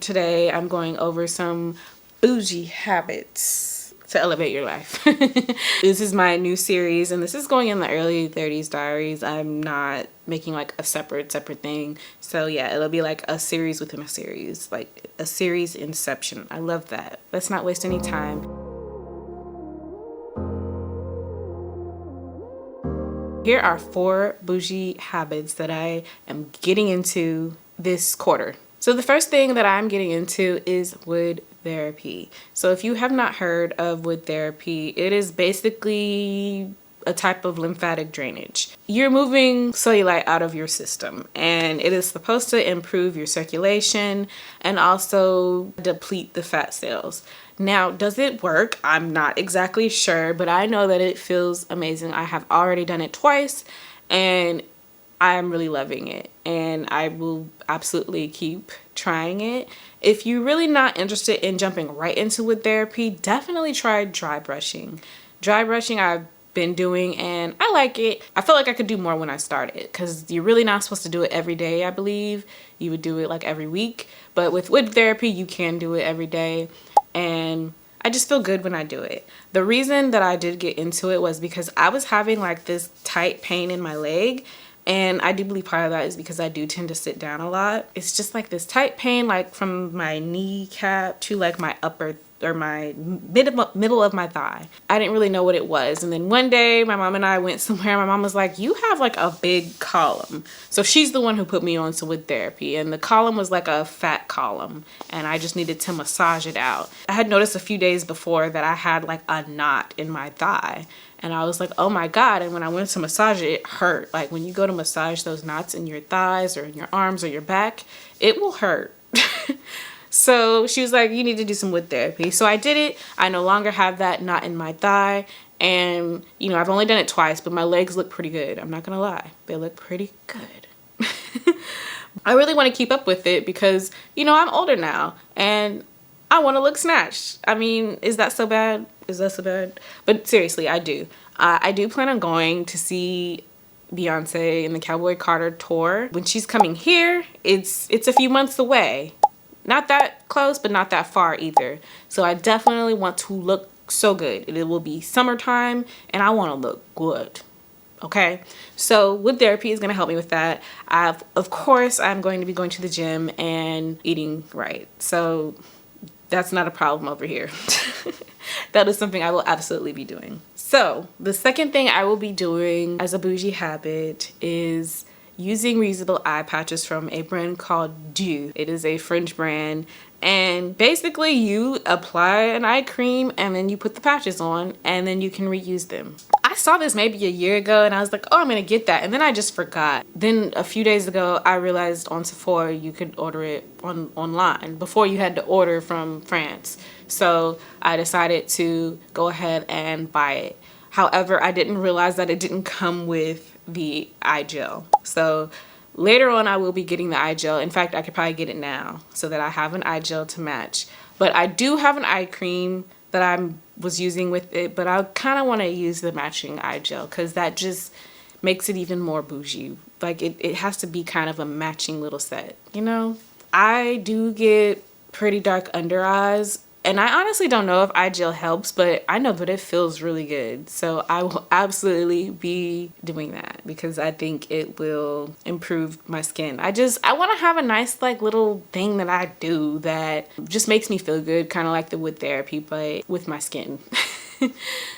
Today I'm going over some bougie habits to elevate your life. This is my new series and this is going in the early 30s diaries. I'm not making like a separate thing. So yeah, it'll be like a series within a series, like a series inception. I love that. Let's not waste any time. Here are 4 bougie habits that I am getting into this quarter. So the first thing that I'm getting into is wood therapy. So if you have not heard of wood therapy, it is basically a type of lymphatic drainage. You're moving cellulite out of your system and it is supposed to improve your circulation and also deplete the fat cells. Now, does it work? I'm not exactly sure, but I know that it feels amazing. I have already done it twice and I'm really loving it and I will absolutely keep trying it. If you're really not interested in jumping right into wood therapy, definitely try dry brushing. Dry brushing I've been doing and I like it. I feel like I could do more when I started because you're really not supposed to do it every day, I believe. You would do it like every week, but with wood therapy you can do it every day and I just feel good when I do it. The reason that I did get into it was because I was having like this tight pain in my leg. And I do believe part of that is because I do tend to sit down a lot. It's just like this tight pain, like from my kneecap to like my upper or my middle of my thigh. I didn't really know what it was. And then one day my mom and I went somewhere. My mom was like, you have like a big column. So she's the one who put me on to wood therapy. And the column was like a fat column. And I just needed to massage it out. I had noticed a few days before that I had like a knot in my thigh. And I was like, oh my God. And when I went to massage it, it hurt. Like when you go to massage those knots in your thighs or in your arms or your back, it will hurt. So she was like, you need to do some wood therapy. So I did it. I no longer have that knot in my thigh. And, you know, I've only done it twice, but my legs look pretty good. I'm not going to lie. They look pretty good. I really want to keep up with it because, you know, I'm older now and I want to look snatched. I mean, is that so bad? Is that so bad? But seriously, I do. I do plan on going to see Beyonce in the Cowboy Carter tour. When she's coming here, it's a few months away. Not that close, but not that far either. So I definitely want to look so good. It will be summertime and I want to look good. Okay, so wood therapy is going to help me with that. Of course, I'm going to be going to the gym and eating right. So that's not a problem over here. That is something I will absolutely be doing. So the second thing I will be doing as a bougie habit is using reusable eye patches from a brand called Bougie. It is a French brand and basically you apply an eye cream and then you put the patches on and then you can reuse them. I saw this maybe a year ago and I was like, oh, I'm gonna get that, and then I just forgot. Then a few days ago I realized on Sephora you could order it online. Before you had to order from France. So I decided to go ahead and buy it. However, I didn't realize that it didn't come with the eye gel. So later on I will be getting the eye gel. In fact, I could probably get it now so that I have an eye gel to match. But I do have an eye cream that I was using with it, but I kind of want to use the matching eye gel because that just makes it even more bougie. Like it has to be kind of a matching little set, you know? I do get pretty dark under eyes. And I honestly don't know if eye gel helps, but I know that it feels really good. So I will absolutely be doing that because I think it will improve my skin. I want to have a nice like little thing that I do that just makes me feel good, kind of like the wood therapy, but with my skin.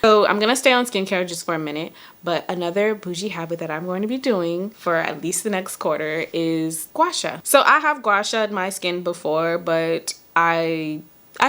So I'm going to stay on skincare just for a minute, but another bougie habit that I'm going to be doing for at least the next quarter is gua sha. So I have gua sha in my skin before, but I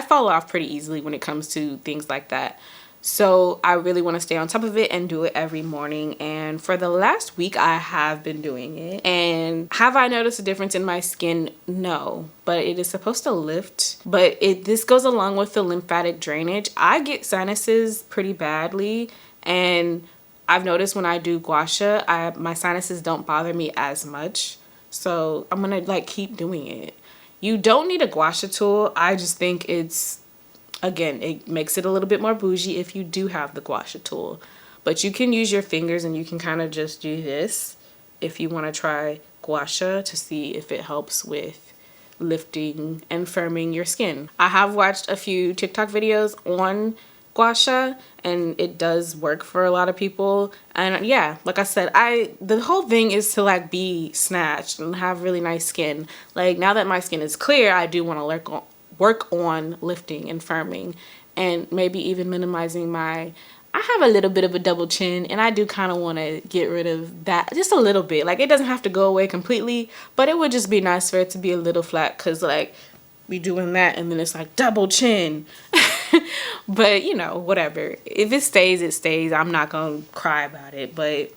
fall off pretty easily when it comes to things like that. So I really want to stay on top of it and do it every morning. And for the last week, I have been doing it. And have I noticed a difference in my skin? No, but it is supposed to lift. But this goes along with the lymphatic drainage. I get sinuses pretty badly. And I've noticed when I do gua sha, my sinuses don't bother me as much. So I'm going to like keep doing it. You don't need a gua sha tool. I just think again, it makes it a little bit more bougie if you do have the gua sha tool. But you can use your fingers and you can kind of just do this if you want to try gua sha to see if it helps with lifting and firming your skin. I have watched a few TikTok videos on gua sha, and it does work for a lot of people. And yeah, like I said, the whole thing is to like be snatched and have really nice skin. Like now that my skin is clear, I do want to work on lifting and firming, and maybe even minimizing my, I have a little bit of a double chin, and I do kind of want to get rid of that just a little bit. Like it doesn't have to go away completely, but it would just be nice for it to be a little flat, because like we doing that and then it's like double chin. But you know, whatever. If it stays, it stays. I'm not gonna cry about it, but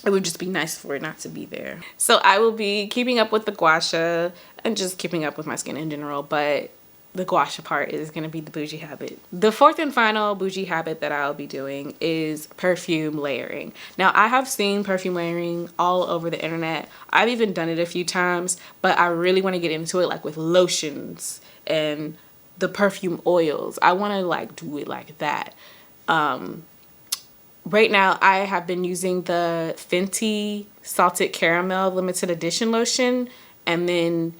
it would just be nice for it not to be there. So I will be keeping up with the gua sha and just keeping up with my skin in general, but the gua sha part is going to be the bougie habit. The fourth and final bougie habit that I'll be doing is perfume layering. Now I have seen perfume layering all over the internet. I've even done it a few times, but I really want to get into it like with lotions and the perfume oils. I want to like do it like that. Right now I have been using the Fenty Salted Caramel limited edition lotion, and then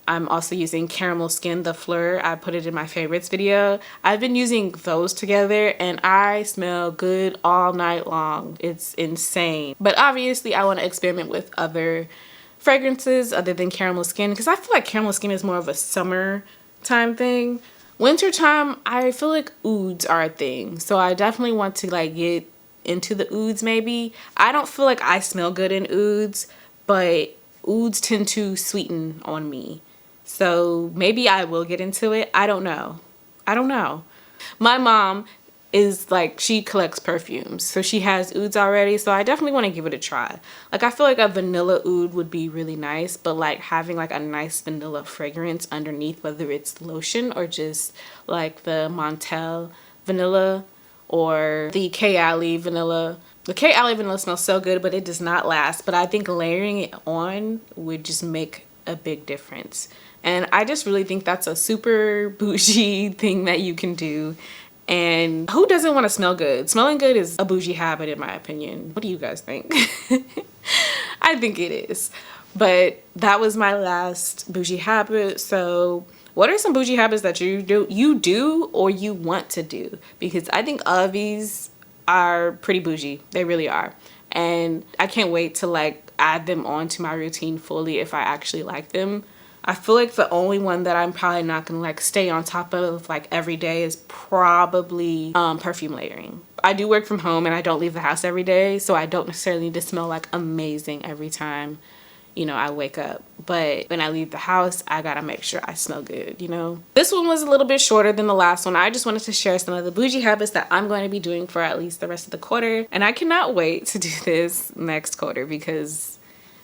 I'm also using Caramel Skin, the Fleur. I put it in my favorites video. I've been using those together and I smell good all night long. It's insane. But obviously I want to experiment with other fragrances other than Caramel Skin, because I feel like Caramel Skin is more of a summertime thing. Wintertime, I feel like ouds are a thing. So I definitely want to like get into the ouds maybe. I don't feel like I smell good in ouds, but ouds tend to sweeten on me. So maybe I will get into it. I don't know. My mom is like, she collects perfumes, so she has ouds already, so I definitely want to give it a try. Like I feel like a vanilla oud would be really nice, but like having like a nice vanilla fragrance underneath, whether it's lotion or just like the Montel vanilla or the K Alley vanilla. The K Alley vanilla smells so good, but it does not last. But I think layering it on would just make a big difference. And I just really think that's a super bougie thing that you can do. And who doesn't want to smell good? Smelling good is a bougie habit in my opinion. What do you guys think? I think it is. But that was my last bougie habit. So what are some bougie habits that you do or you want to do? Because I think all of these are pretty bougie. They really are. And I can't wait to like add them onto my routine fully if I actually like them. I feel like the only one that I'm probably not gonna like stay on top of like every day is probably perfume layering. I do work from home and I don't leave the house every day, so I don't necessarily need to smell like amazing every time, you know, I wake up. But when I leave the house, I gotta make sure I smell good, you know. This one was a little bit shorter than the last one. I just wanted to share some of the bougie habits that I'm going to be doing for at least the rest of the quarter, and I cannot wait to do this next quarter because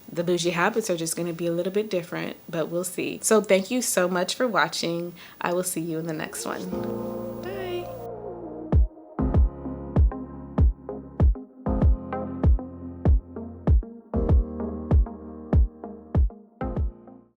the bougie habits are just going to be a little bit different, but we'll see. So thank you so much for watching. I will see you in the next one.